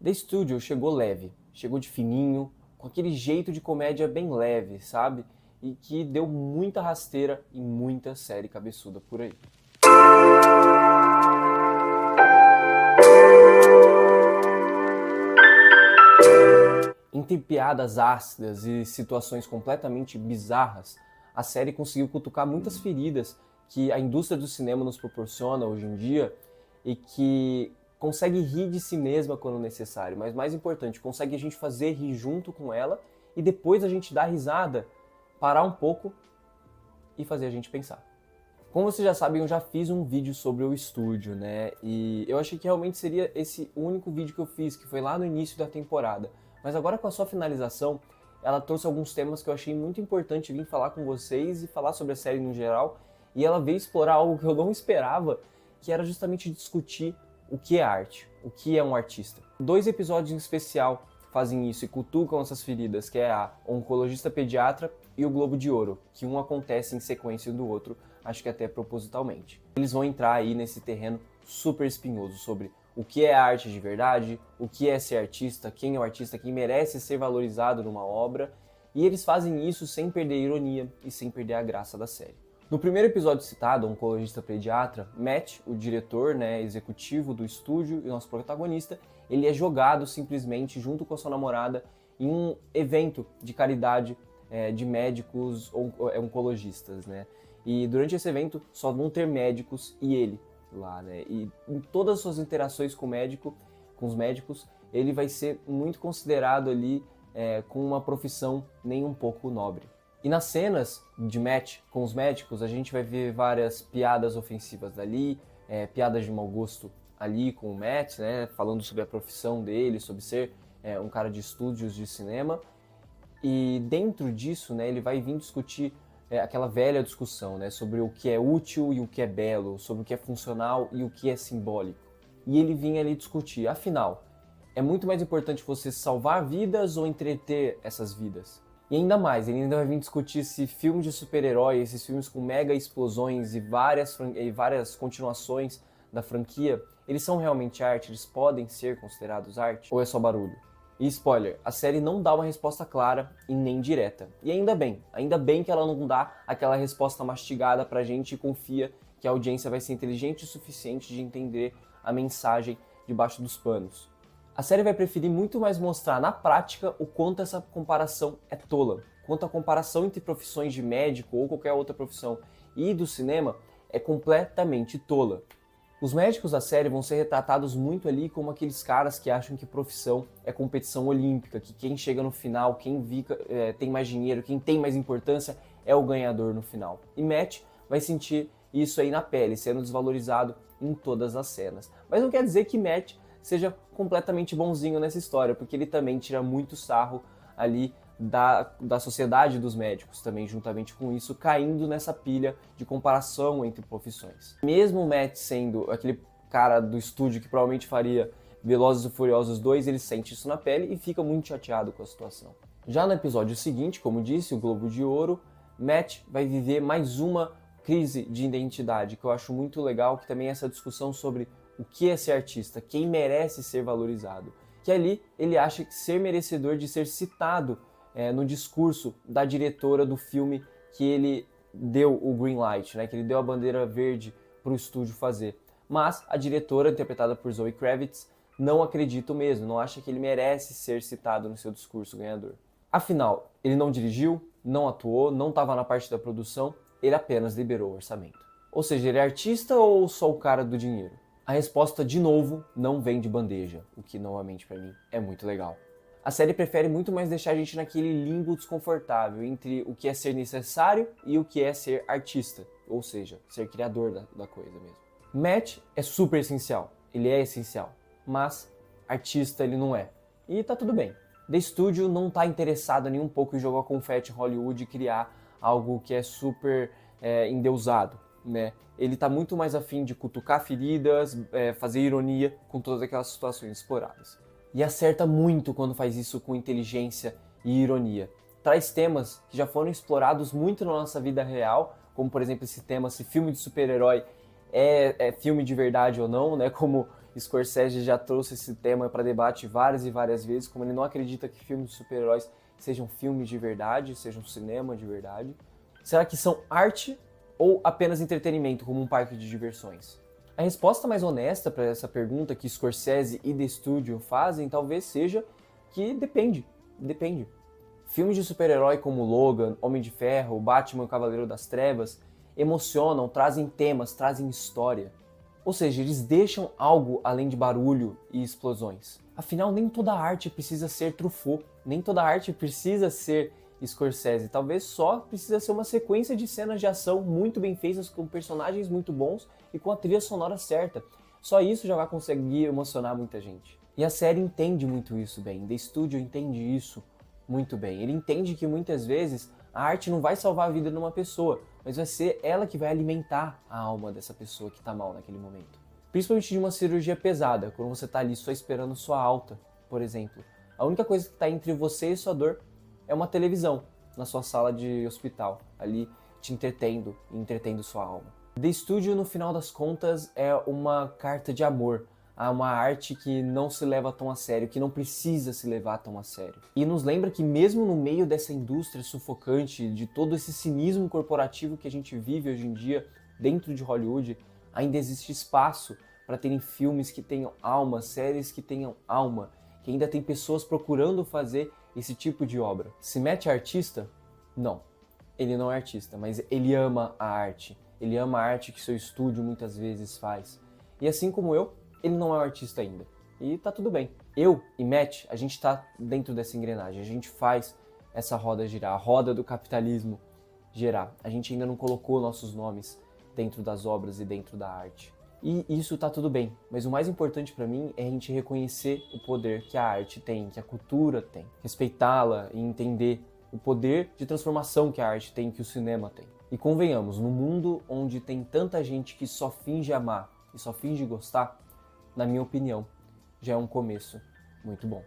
The Studio chegou leve, chegou de fininho, com aquele jeito de comédia bem leve, sabe? E que deu muita rasteira em muita série cabeçuda por aí. Entre piadas ácidas e situações completamente bizarras, a série conseguiu cutucar muitas feridas que a indústria do cinema nos proporciona hoje em dia e que consegue rir de si mesma quando necessário, mas mais importante, consegue a gente fazer rir junto com ela e depois a gente dar risada, parar um pouco e fazer a gente pensar. Como vocês já sabem, eu já fiz um vídeo sobre o estúdio, né? E eu achei que realmente seria esse único vídeo que eu fiz, que foi lá no início da temporada. Mas agora com a sua finalização, ela trouxe alguns temas que eu achei muito importante vir falar com vocês e falar sobre a série no geral. E ela veio explorar algo que eu não esperava, que era justamente discutir o que é arte, o que é um artista. 2 episódios em especial fazem isso e cutucam essas feridas, que é a Oncologista Pediatra e o Globo de Ouro, que um acontece em sequência do outro, acho que até propositalmente. Eles vão entrar aí nesse terreno super espinhoso sobre o que é arte de verdade, o que é ser artista, quem é o artista, quem merece ser valorizado numa obra, e eles fazem isso sem perder a ironia e sem perder a graça da série. No primeiro episódio citado, Oncologista Pediatra, Matt, o diretor, executivo do estúdio e nosso protagonista, ele é jogado simplesmente junto com a sua namorada em um evento de caridade de médicos oncologistas, né? E durante esse evento só vão ter médicos e ele lá, né? E em todas as suas interações com os médicos, ele vai ser muito considerado ali com uma profissão nem um pouco nobre. E nas cenas de Matt com os médicos, a gente vai ver várias piadas ofensivas dali, piadas de mau gosto ali com o Matt, né? Falando sobre a profissão dele, sobre ser um cara de estúdios de cinema. E dentro disso, né, ele vai vir discutir aquela velha discussão, né, sobre o que é útil e o que é belo, sobre o que é funcional e o que é simbólico. E ele vinha ali discutir, afinal, é muito mais importante você salvar vidas ou entreter essas vidas? E ainda mais, ele ainda vai vir discutir se filmes de super-herói, esses filmes com mega explosões e várias continuações da franquia, eles são realmente arte? Eles podem ser considerados arte? Ou é só barulho? E spoiler, a série não dá uma resposta clara e nem direta. E ainda bem que ela não dá aquela resposta mastigada pra gente e confia que a audiência vai ser inteligente o suficiente de entender a mensagem debaixo dos panos. A série vai preferir muito mais mostrar na prática o quanto essa comparação é tola, quanto a comparação entre profissões de médico ou qualquer outra profissão e do cinema é completamente tola. Os médicos da série vão ser retratados muito ali como aqueles caras que acham que profissão é competição olímpica, que quem chega no final, quem tem mais dinheiro, quem tem mais importância é o ganhador no final. E Matt vai sentir isso aí na pele, sendo desvalorizado em todas as cenas. Mas não quer dizer que Matt seja completamente bonzinho nessa história, porque ele também tira muito sarro ali da sociedade dos médicos também, juntamente com isso, caindo nessa pilha de comparação entre profissões. Mesmo o Matt sendo aquele cara do estúdio que provavelmente faria Velozes e Furiosos 2, ele sente isso na pele e fica muito chateado com a situação. Já no episódio seguinte, como disse, o Globo de Ouro, Matt vai viver mais uma crise de identidade, que eu acho muito legal, que também é essa discussão sobre o que é ser artista, quem merece ser valorizado. Que ali ele acha que ser merecedor de ser citado no discurso da diretora do filme que ele deu o green light, né, que ele deu a bandeira verde para o estúdio fazer. Mas a diretora, interpretada por Zoe Kravitz, não acredita mesmo, não acha que ele merece ser citado no seu discurso ganhador. Afinal, ele não dirigiu, não atuou, não estava na parte da produção, ele apenas liberou o orçamento. Ou seja, ele é artista ou só o cara do dinheiro? A resposta, de novo, não vem de bandeja, o que, novamente, para mim, é muito legal. A série prefere muito mais deixar a gente naquele limbo desconfortável entre o que é ser necessário e o que é ser artista, ou seja, ser criador da coisa mesmo. Matt é super essencial, ele é essencial, mas artista ele não é. E tá tudo bem. The Studio não tá interessado nem um pouco em jogar confete em Hollywood e criar algo que é super endeusado, né? Ele tá muito mais afim de cutucar feridas, fazer ironia com todas aquelas situações exploradas. E acerta muito quando faz isso com inteligência e ironia. Traz temas que já foram explorados muito na nossa vida real, como por exemplo esse tema, se filme de super-herói é filme de verdade ou não, né? Como Scorsese já trouxe esse tema para debate várias e várias vezes, como ele não acredita que filmes de super-heróis sejam filmes de verdade, sejam cinema de verdade. Será que são arte ou apenas entretenimento, como um parque de diversões? A resposta mais honesta para essa pergunta que Scorsese e The Studio fazem talvez seja que depende. Filmes de super-herói como Logan, Homem de Ferro, Batman, o Cavaleiro das Trevas emocionam, trazem temas, trazem história. Ou seja, eles deixam algo além de barulho e explosões. Afinal, nem toda arte precisa ser Truffaut, nem toda arte precisa ser Scorsese. Talvez só precisa ser uma sequência de cenas de ação muito bem feitas, com personagens muito bons e com a trilha sonora certa. Só isso já vai conseguir emocionar muita gente. E a série entende muito isso bem, The Studio entende isso muito bem. Ele entende que muitas vezes a arte não vai salvar a vida de uma pessoa, mas vai ser ela que vai alimentar a alma dessa pessoa que está mal naquele momento. Principalmente de uma cirurgia pesada, quando você está ali só esperando sua alta, por exemplo. A única coisa que está entre você e sua dor é uma televisão na sua sala de hospital, ali te entretendo sua alma. The Studio, no final das contas, é uma carta de amor a uma arte que não se leva tão a sério, que não precisa se levar tão a sério. E nos lembra que mesmo no meio dessa indústria sufocante, de todo esse cinismo corporativo que a gente vive hoje em dia dentro de Hollywood, ainda existe espaço para terem filmes que tenham alma, séries que tenham alma, que ainda tem pessoas procurando fazer esse tipo de obra. Se Matt é artista? Não. Ele não é artista, mas ele ama a arte. Ele ama a arte que seu estúdio muitas vezes faz. E assim como eu, ele não é um artista ainda. E tá tudo bem. Eu e Matt, a gente tá dentro dessa engrenagem. A gente faz essa roda girar, a roda do capitalismo girar. A gente ainda não colocou nossos nomes dentro das obras e dentro da arte. E isso tá tudo bem. Mas o mais importante pra mim é a gente reconhecer o poder que a arte tem, que a cultura tem. Respeitá-la e entender o poder de transformação que a arte tem, que o cinema tem. E convenhamos, no mundo onde tem tanta gente que só finge amar e só finge gostar, na minha opinião, já é um começo muito bom.